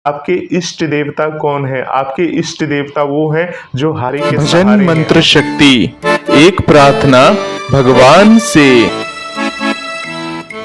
आपके इष्ट देवता कौन है? आपके इष्ट देवता वो हैं जो हारे के भजन सहारे हैं। मंत्र शक्ति, एक प्रार्थना भगवान से।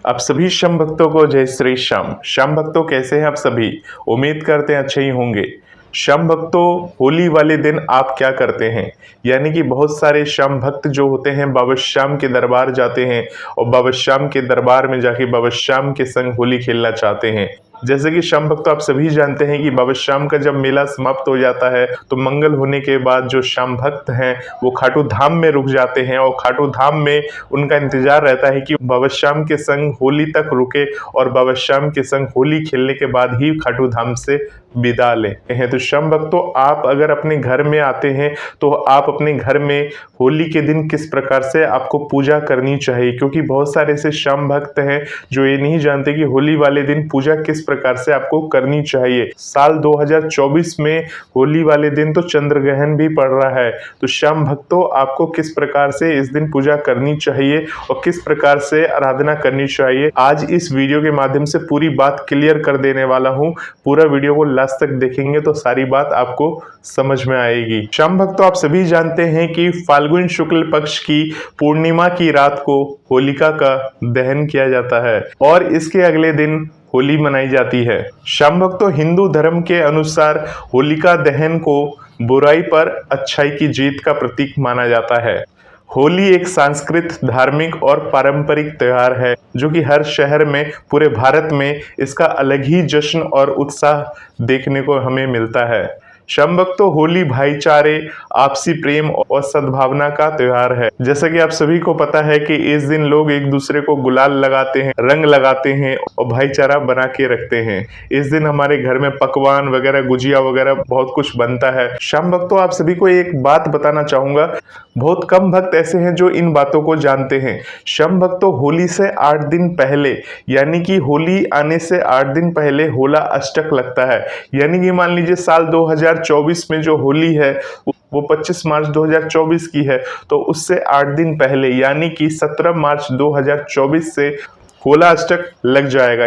आप सभी श्याम भक्तों को जय श्री श्याम। श्याम भक्तों कैसे हैं आप सभी? उम्मीद करते हैं अच्छे ही होंगे। श्याम भक्तों, होली वाले दिन आप क्या करते हैं? यानी कि बहुत सारे श्याम भक्त जो होते हैं बाबा श्याम के दरबार जाते हैं और बाबा श्याम के दरबार में जाके बाबा श्याम के संग होली खेलना चाहते हैं। जैसे कि श्याम भक्तों आप सभी जानते हैं कि बाबा श्याम का जब मेला समाप्त हो जाता है तो मंगल होने के बाद जो श्याम भक्त हैं वो खाटू धाम में रुक जाते हैं और खाटू धाम में उनका इंतजार रहता है कि बाबा श्याम के संग होली तक रुके और बाबा श्याम के संग होली खेलने के बाद ही खाटू धाम से विदा लेते हैं। तो श्याम भक्तों, आप अगर अपने घर में आते हैं तो आप अपने घर में होली के दिन किस प्रकार से आपको पूजा करनी चाहिए, क्योंकि बहुत सारे ऐसे श्याम भक्त हैं जो ये नहीं जानते कि होली वाले दिन पूजा किस प्रकार से आपको करनी चाहिए। साल 2024 में होली वाले दिन तो चंद्र ग्रहण भी पड़ रहा है, तो श्याम भक्तों आपको किस प्रकार से इस दिन पूजा करनी चाहिए और किस प्रकार से आराधना करनी चाहिए, आज इस वीडियो के माध्यम से पूरी बात क्लियर कर देने वाला हूँ। पूरा वीडियो को लास्ट तक देखेंगे तो सारी बात आपको समझ में आएगी। श्याम भक्तों, आप सभी जानते हैं कि फाल्गुन शुक्ल पक्ष की पूर्णिमा की रात को होलिका का दहन किया जाता है और इसके अगले दिन होली मनाई जाती है। श्याम भक्तों, हिंदू धर्म के अनुसार होलिका दहन को बुराई पर अच्छाई की जीत का प्रतीक माना जाता है। होली एक सांस्कृतिक, धार्मिक और पारंपरिक त्योहार है जो कि हर शहर में, पूरे भारत में इसका अलग ही जश्न और उत्साह देखने को हमें मिलता है। श्याम भक्तों, होली भाईचारे, आपसी प्रेम और सद्भावना का त्योहार है। जैसा कि आप सभी को पता है कि इस दिन लोग एक दूसरे को गुलाल लगाते हैं, रंग लगाते हैं और भाईचारा बना के रखते हैं। इस दिन हमारे घर में पकवान वगैरह, गुजिया वगैरह बहुत कुछ बनता है। श्याम भक्तों, आप सभी को एक बात बताना चाहूंगा, बहुत कम भक्त ऐसे हैं जो इन बातों को जानते हैं। श्याम भक्तों, होली से 8 दिन पहले, यानी कि होली आने से 8 दिन पहले होला अष्टक लगता है। यानी कि मान लीजिए साल 2024 में जो होली है वो 25 मार्च 2024 की है, तो उससे 8 दिन पहले यानी कि 17 मार्च 2024 से होला अष्टक लग जाएगा।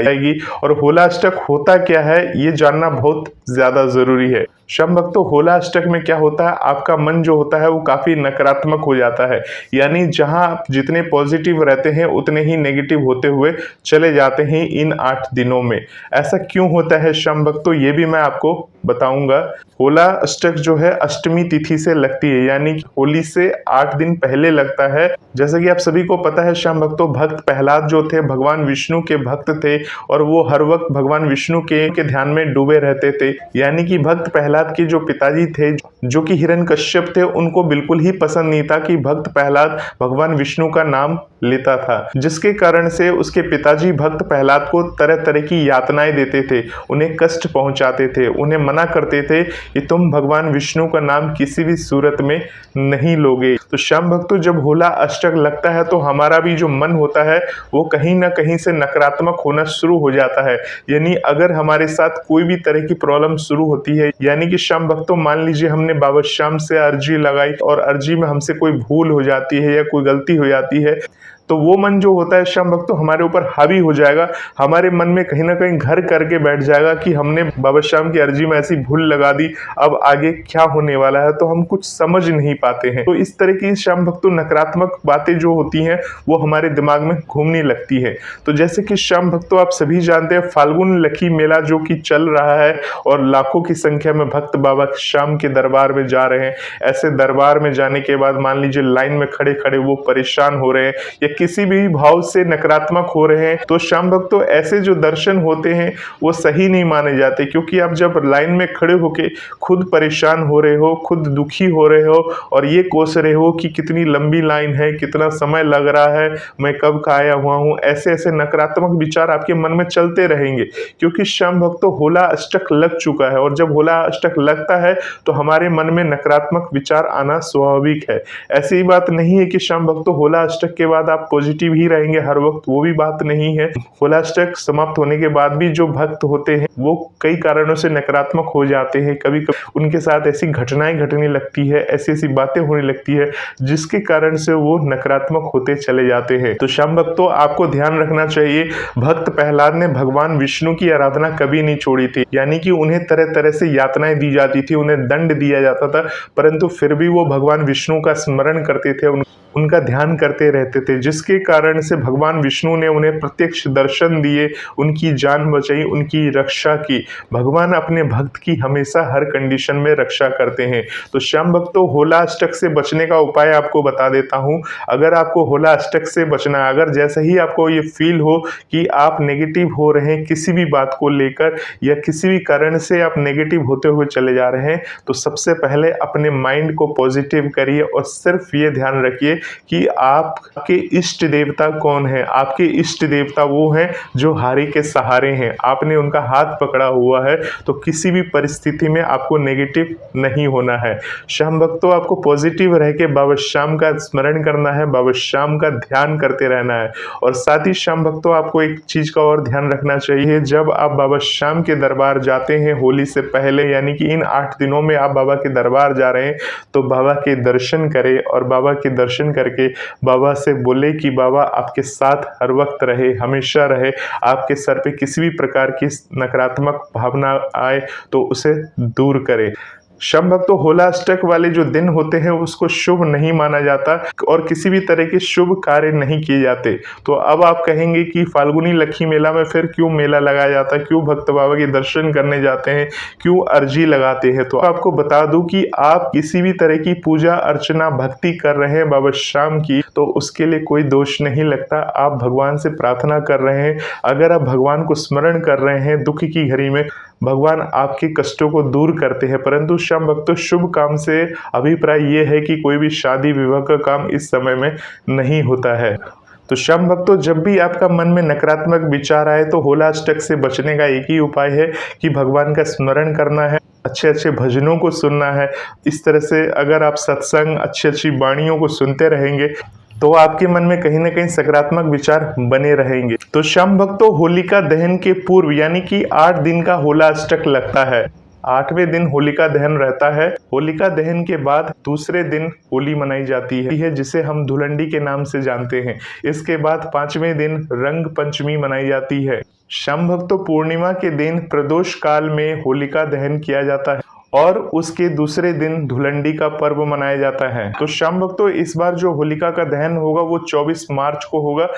और होला अष्टक होता क्या है ये जानना बहुत ज्यादा जरूरी है। श्याम भक्तों, होला अष्टक में क्या होता है, आपका मन जो होता है वो काफी नकारात्मक हो जाता है, यानी जहां आप जितने पॉजिटिव रहते हैं उतने ही नेगेटिव होते हुए चले जाते हैं इन 8 दिनों में। ऐसा क्यों होता है श्याम भक्तों, ये भी मैं आपको बताऊंगा। होला अष्टक जो है अष्टमी तिथि से लगती है, यानी होली से 8 दिन पहले लगता है। जैसा कि आप सभी को पता है श्याम भक्तों, भक्त प्रहलाद जो थे भगवान विष्णु के भक्त थे और वो हर वक्त भगवान विष्णु के ध्यान में डूबे रहते थे। यानी कि भक्त प्रहलाद के जो पिताजी थे जो कि हिरण्यकश्यप थे, उनको बिल्कुल ही पसंद नहीं था कि भक्त प्रहलाद भगवान विष्णु का नाम लेता था, जिसके कारण से उसके पिताजी भक्त प्रहलाद को तरह तरह की यातनाएं देते थे, उन्हें कष्ट पहुंचाते थे, उन्हें मना करते थे कि तुम भगवान विष्णु का नाम किसी भी सूरत में नहीं लोगे। तो श्याम भक्तों, जब होला अष्टक लगता है तो हमारा भी जो मन होता है वो कहीं ना कहीं से नकारात्मक होना शुरू हो जाता है। यानी अगर हमारे साथ कोई भी तरह की प्रॉब्लम शुरू होती है, यानी कि श्याम भक्तों मान लीजिए हमने बाबा श्याम से अर्जी लगाई और अर्जी में हमसे कोई भूल हो जाती है या कोई गलती हो जाती है, तो वो मन जो होता है श्याम भक्तों हमारे ऊपर हावी हो जाएगा। हमारे मन में कहीं ना कहीं घर करके बैठ जाएगा कि हमने बाबा श्याम की अर्जी में ऐसी भूल लगा दी, अब आगे क्या होने वाला है, तो हम कुछ समझ नहीं पाते हैं। तो इस तरह की श्याम भक्तों नकारात्मक बातें जो होती हैं वो हमारे दिमाग में घूमने लगती है। तो जैसे कि श्याम भक्तों आप सभी जानते हैं फाल्गुन लकी मेला जो कि चल रहा है और लाखों की संख्या में भक्त बाबा श्याम के दरबार में जा रहे हैं। ऐसे दरबार में जाने के बाद मान लीजिए लाइन में खड़े खड़े वो परेशान हो रहे हैं या किसी भी भाव से नकारात्मक हो रहे हैं, तो श्याम भक्तों ऐसे जो दर्शन होते हैं वो सही नहीं माने जाते, क्योंकि आप जब लाइन में खड़े होके खुद परेशान हो रहे हो, खुद दुखी हो रहे हो और ये कोस रहे हो कि कितनी लंबी लाइन है, कितना समय लग रहा है, मैं कब का आया हुआ हूँ, ऐसे ऐसे नकारात्मक विचार आपके मन में चलते रहेंगे। क्योंकि श्याम भक्तों होला अष्टक लग चुका है और जब होला अष्टक लगता है तो हमारे मन में नकारात्मक विचार आना स्वाभाविक है। ऐसी बात नहीं है कि श्याम भक्तों होला अष्टक के बाद आप पॉजिटिव ही रहेंगे हर वक्त, वो भी बात नहीं है। होलाष्टक समाप्त होने के बाद भी जो भक्त होते हैं वो कई कारणों से नकारात्मक हो जाते हैं। कभी कभी उनके साथ ऐसी घटनाएं घटने लगती है, ऐसी ऐसी बातें होने लगती है जिसके कारण से वो नकारात्मक होते चले जाते हैं। तो श्याम भक्तों, आपको ध्यान रखना चाहिए, भक्त प्रहलाद ने भगवान विष्णु की आराधना कभी नहीं छोड़ी थी। यानी कि उन्हें तरह तरह से यातनाएं दी जाती थी, उन्हें दंड दिया जाता था, परंतु फिर भी वो भगवान विष्णु का स्मरण करते थे, उनका ध्यान करते रहते थे, जिसके कारण से भगवान विष्णु ने उन्हें प्रत्यक्ष दर्शन दिए, उनकी जान बचाई, उनकी रक्षा की। भगवान अपने भक्त की हमेशा हर कंडीशन में रक्षा करते हैं। तो श्याम भक्तों, होला अष्टक से बचने का उपाय आपको बता देता हूं। अगर आपको होला अष्टक से बचना है, अगर जैसे ही आपको ये फील हो कि आप नेगेटिव हो रहे हैं किसी भी बात को लेकर या किसी भी कारण से आप नेगेटिव होते हुए चले जा रहे हैं, तो सबसे पहले अपने माइंड को पॉजिटिव करिए और सिर्फ ये ध्यान रखिए कि आपके इष्ट देवता कौन है। आपके इष्ट देवता वो हैं जो हारी के सहारे हैं। आपने उनका हाथ पकड़ा हुआ है, तो किसी भी परिस्थिति में आपको नेगेटिव नहीं होना है। श्याम भक्तों, आपको पॉजिटिव रह के बाबा श्याम का स्मरण करना है, बाबा श्याम का ध्यान करते रहना है। और साथ ही श्याम भक्तों, आपको एक चीज का और ध्यान रखना चाहिए, जब आप बाबा श्याम के दरबार जाते हैं होली से पहले, यानी कि इन 8 दिनों में आप बाबा के दरबार जा रहे हैं, तो बाबा के दर्शन करें और बाबा के दर्शन करके बाबा से बोले कि बाबा आपके साथ हर वक्त रहे, हमेशा रहे, आपके सर पे किसी भी प्रकार की नकारात्मक भावना आए तो उसे दूर करे। श्याम भक्तों, होला अष्टक वाले जो दिन होते हैं उसको शुभ नहीं माना जाता और किसी भी तरह के शुभ कार्य नहीं किए जाते। तो अब आप कहेंगे कि फाल्गुनी लक्ष्मी मेला में फिर क्यों मेला लगाया जाता है, क्यों भक्त बाबा के दर्शन करने जाते हैं, क्यों अर्जी लगाते हैं। तो आपको बता दूं कि आप किसी भी तरह की पूजा अर्चना भक्ति कर रहे हैं बाबा श्याम की, तो उसके लिए कोई दोष नहीं लगता। आप भगवान से प्रार्थना कर रहे हैं, अगर आप भगवान को स्मरण कर रहे हैं दुख की घड़ी में, भगवान आपके कष्टों को दूर करते हैं। परंतु श्याम भक्तों, शुभ काम से अभिप्राय ये है कि कोई भी शादी विवाह का काम इस समय में नहीं होता है। तो श्याम भक्तों, जब भी आपका मन में नकारात्मक विचार आए तो होला अष्टक से बचने का एक ही उपाय है कि भगवान का स्मरण करना है, अच्छे अच्छे भजनों को सुनना है। इस तरह से अगर आप सत्संग, अच्छी अच्छी वाणियों को सुनते रहेंगे तो आपके मन में कहीं ना कहीं सकारात्मक विचार बने रहेंगे। तो श्याम भक्तों, होलिका दहन के पूर्व यानी कि 8 दिन का होला अष्टक लगता है। 8वें दिन होलिका दहन रहता है। होलिका दहन के बाद दूसरे दिन होली मनाई जाती है जिसे हम धुलंडी के नाम से जानते हैं। इसके बाद 5वें दिन रंग पंचमी मनाई जाती है। श्याम भक्तों, पूर्णिमा के दिन प्रदोष काल में होलिका दहन किया जाता है और उसके दूसरे दिन धुलंडी का पर्व मनाया जाता है। तो श्याम भक्तों, इस बार जो होलिका का दहन होगा वो 24 मार्च को होगा,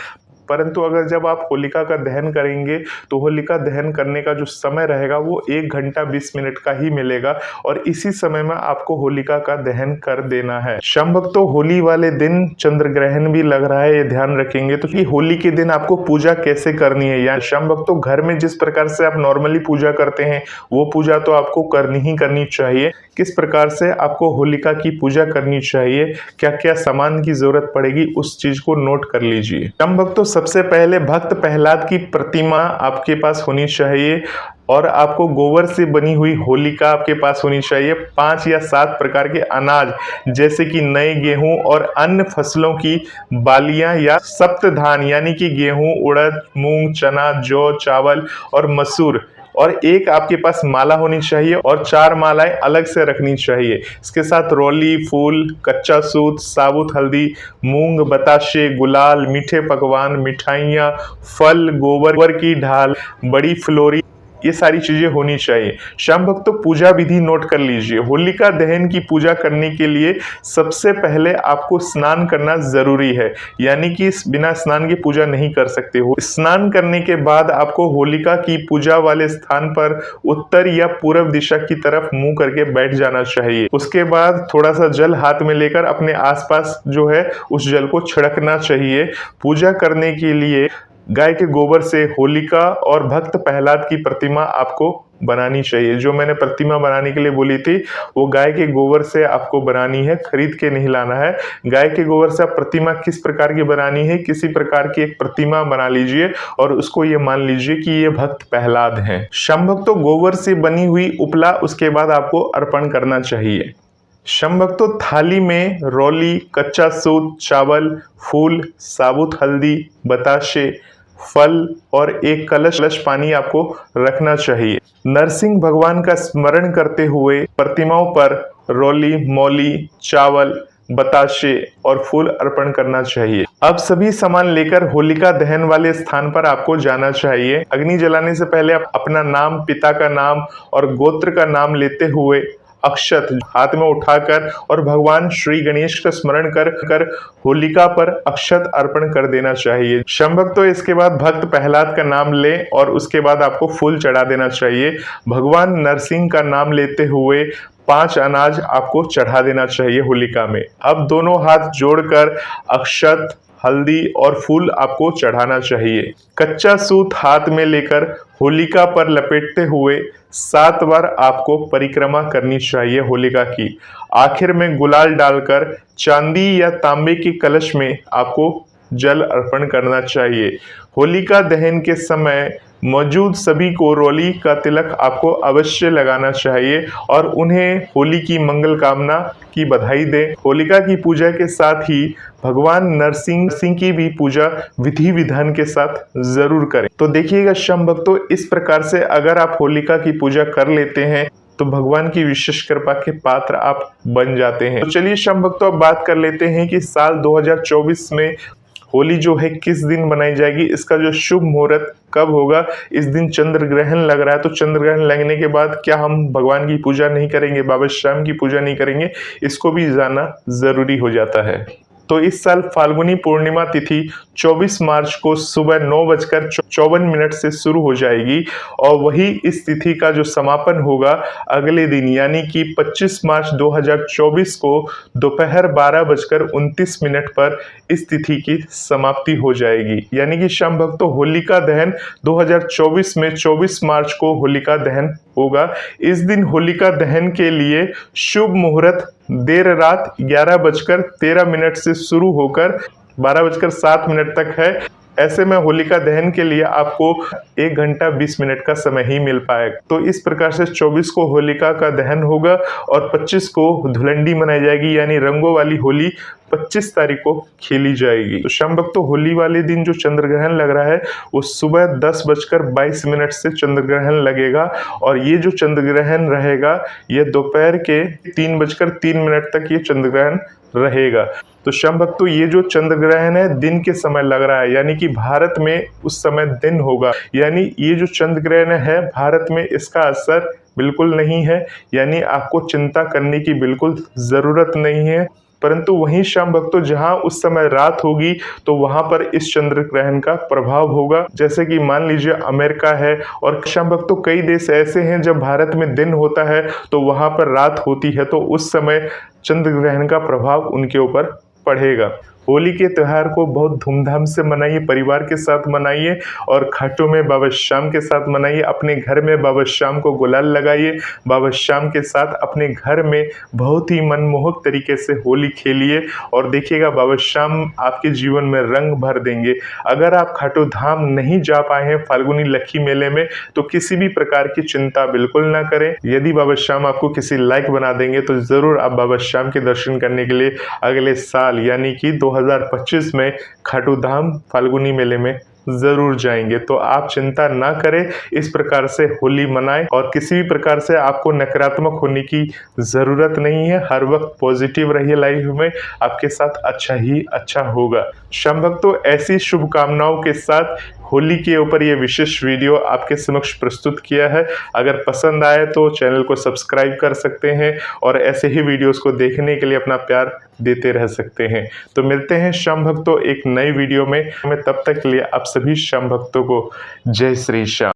परंतु अगर जब आप होलिका का दहन करेंगे तो होलिका दहन करने का जो समय रहेगा वो 1 घंटा 20 मिनट का ही मिलेगा और इसी समय में आपको होलिका का दहन कर देना है। श्याम भक्तों, होली वाले दिन चंद्र ग्रहण भी लग रहा है, ये ध्यान रखेंगे। तो कि होली के दिन आपको पूजा कैसे करनी है, या श्याम भक्तों, घर में जिस प्रकार से आप नॉर्मली पूजा करते हैं वो पूजा तो आपको करनी ही करनी चाहिए। किस प्रकार से आपको होलिका की पूजा करनी चाहिए, क्या क्या सामान की जरूरत पड़ेगी, उस चीज को नोट कर लीजिए। श्याम भक्तों, सबसे पहले भक्त प्रहलाद की प्रतिमा आपके पास होनी चाहिए और आपको गोबर से बनी हुई होलिका आपके पास होनी चाहिए। 5 या 7 प्रकार के अनाज जैसे कि नए गेहूं और अन्य फसलों की बालियां या सप्तधान यानी कि गेहूं, उड़द, मूंग, चना, जौ, चावल और मसूर, और एक आपके पास माला होनी चाहिए और 4 मालाएं अलग से रखनी चाहिए। इसके साथ रोली, फूल, कच्चा सूत, साबुत हल्दी, मूंग, बताशे, गुलाल, मीठे पकवान, मिठाइयाँ, फल, गोबर की ढाल, बड़ी फ्लोरी, ये सारी चीजें होनी चाहिए। श्याम भक्तों, पूजा विधि नोट कर लीजिए। होलिका दहन की पूजा करने के लिए सबसे पहले आपको स्नान करना जरूरी है, यानी कि बिना स्नान के पूजा नहीं कर सकते हो। स्नान करने के बाद आपको होलिका की पूजा वाले स्थान पर उत्तर या पूर्व दिशा की तरफ मुंह करके बैठ जाना चाहिए। उसके बाद थोड़ा सा जल हाथ में लेकर अपने आसपास जो है उस जल को छिड़कना चाहिए। पूजा करने के लिए गाय के गोबर से होलिका और भक्त प्रहलाद की प्रतिमा आपको बनानी चाहिए। जो मैंने प्रतिमा बनाने के लिए बोली थी वो गाय के गोबर से आपको बनानी है, खरीद के नहीं लाना है। गाय के गोबर से आप प्रतिमा किस प्रकार की बनानी है, किसी प्रकार की एक प्रतिमा बना लीजिए और उसको ये मान लीजिए कि ये भक्त प्रहलाद हैं। श्याम भक्तों, गोबर से बनी हुई उपला उसके बाद आपको अर्पण करना चाहिए। श्याम भक्तों, थाली में रौली, कच्चा सूत, चावल, फूल, साबुत हल्दी, बताशे, फल और एक कलश पानी आपको रखना चाहिए। नरसिंह भगवान का स्मरण करते हुए प्रतिमाओं पर रौली, मौली, चावल, बताशे और फूल अर्पण करना चाहिए। अब सभी सामान लेकर होलिका दहन वाले स्थान पर आपको जाना चाहिए। अग्नि जलाने से पहले आप अपना नाम, पिता का नाम और गोत्र का नाम लेते हुए अक्षत हाथ में उठाकर और भगवान श्री गणेश का स्मरण कर होलिका पर अक्षत अर्पण कर देना चाहिए। श्याम भक्तों, इसके बाद भक्त प्रहलाद का नाम ले और उसके बाद आपको फूल चढ़ा देना चाहिए। भगवान नरसिंह का नाम लेते हुए 5 अनाज आपको चढ़ा देना चाहिए होलिका में। अब दोनों हाथ जोड़कर अक्षत, हल्दी और फूल आपको चढ़ाना चाहिए। कच्चा सूत हाथ में लेकर होलिका पर लपेटते हुए 7 बार आपको परिक्रमा करनी चाहिए होलिका की। आखिर में गुलाल डालकर चांदी या तांबे के कलश में आपको जल अर्पण करना चाहिए। होलिका दहन के समय मौजूद सभी को रौली का तिलक आपको अवश्य लगाना चाहिए और उन्हें होली की मंगल कामना की बधाई दें। होलिका की पूजा के साथ ही भगवान नरसिंह की भी पूजा विधि विधान के साथ जरूर करें। तो देखिएगा श्याम भक्तों, इस प्रकार से अगर आप होलिका की पूजा कर लेते हैं तो भगवान की विशेष कृपा के पात्र आप बन जाते हैं। तो चलिए श्याम भक्तों, अब बात कर लेते हैं कि साल 2024 में होली जो है किस दिन मनाई जाएगी, इसका जो शुभ मुहूर्त कब होगा। इस दिन चंद्र ग्रहण लग रहा है, तो चंद्र ग्रहण लगने के बाद क्या हम भगवान की पूजा नहीं करेंगे, बाबा श्याम की पूजा नहीं करेंगे, इसको भी जानना जरूरी हो जाता है। तो इस साल फाल्गुनी पूर्णिमा तिथि 24 मार्च को सुबह 9:54 से शुरू हो जाएगी और वही इस तिथि का जो समापन होगा अगले दिन यानी कि 25 मार्च 2024 को दोपहर 12:29 पर इस तिथि की समाप्ति हो जाएगी। यानी कि श्याम भक्तों, होलिका दहन 2024 में 24 मार्च को होलिका दहन होगा। इस दिन होलिका दहन के लिए शुभ मुहूर्त देर रात 11:13 से शुरू होकर 12:07 तक है। ऐसे में होलिका दहन के लिए आपको 1 घंटा 20 मिनट का समय ही मिल पाएगा। तो इस प्रकार से 24 को होलिका का दहन होगा और 25 को धुलंडी मनाई जाएगी, यानी रंगों वाली होली 25 तारीख को खेली जाएगी। तो श्याम भक्तों, होली वाले दिन जो चंद्र ग्रहण लग रहा है वो सुबह 10:22 से चंद्र ग्रहण लगेगा और ये जो चंद्र ग्रहण रहेगा ये दोपहर के 3:03 तक ये चंद्र ग्रहण रहेगा। तो श्याम भक्तों, ये जो चंद्र ग्रहण है दिन के समय लग रहा है, यानी कि भारत में उस समय दिन होगा। यानी ये जो चंद्र ग्रहण है भारत में इसका असर बिल्कुल नहीं है, यानी आपको चिंता करने की बिल्कुल जरूरत नहीं है। परंतु वहीं श्याम भक्तों, जहां उस समय रात होगी तो वहां पर इस चंद्र ग्रहण का प्रभाव होगा। जैसे कि मान लीजिए अमेरिका है और श्याम भक्तों कई देश ऐसे हैं जब भारत में दिन होता है तो वहां पर रात होती है, तो उस समय चंद्र ग्रहण का प्रभाव उनके ऊपर पड़ेगा। होली के त्यौहार को बहुत धूमधाम से मनाइए, परिवार के साथ मनाइए और घाटों में बाबा श्याम के साथ मनाइए। अपने घर में बाबा श्याम को गुलाल लगाइए, बाबा श्याम के साथ अपने घर में बहुत ही मनमोहक तरीके से होली खेलिए और देखिएगा बाबा श्याम आपके जीवन में रंग भर देंगे। अगर आप खाटू धाम नहीं जा पाए हैं फाल्गुनी लक्की मेले में तो किसी भी प्रकार की चिंता बिल्कुल ना करें। यदि बाबा श्याम आपको किसी लायक बना देंगे तो जरूर आप बाबा श्याम के दर्शन करने के लिए अगले साल यानी कि 2025 में खाटू धाम फाल्गुनी मेले में जरूर जाएंगे। तो आप चिंता ना करें, इस प्रकार से होली मनाएं और किसी भी प्रकार से आपको नकारात्मक होने की जरूरत नहीं है। हर वक्त पॉजिटिव रहिए, लाइफ में आपके साथ अच्छा ही अच्छा होगा। श्याम भक्तों, ऐसी शुभकामनाओं के साथ होली के ऊपर ये विशेष वीडियो आपके समक्ष प्रस्तुत किया है। अगर पसंद आए तो चैनल को सब्सक्राइब कर सकते हैं और ऐसे ही वीडियोस को देखने के लिए अपना प्यार देते रह सकते हैं। तो मिलते हैं श्याम भक्तों एक नई वीडियो में। तब तक के लिए आप सभी श्याम भक्तों को जय श्री श्याम।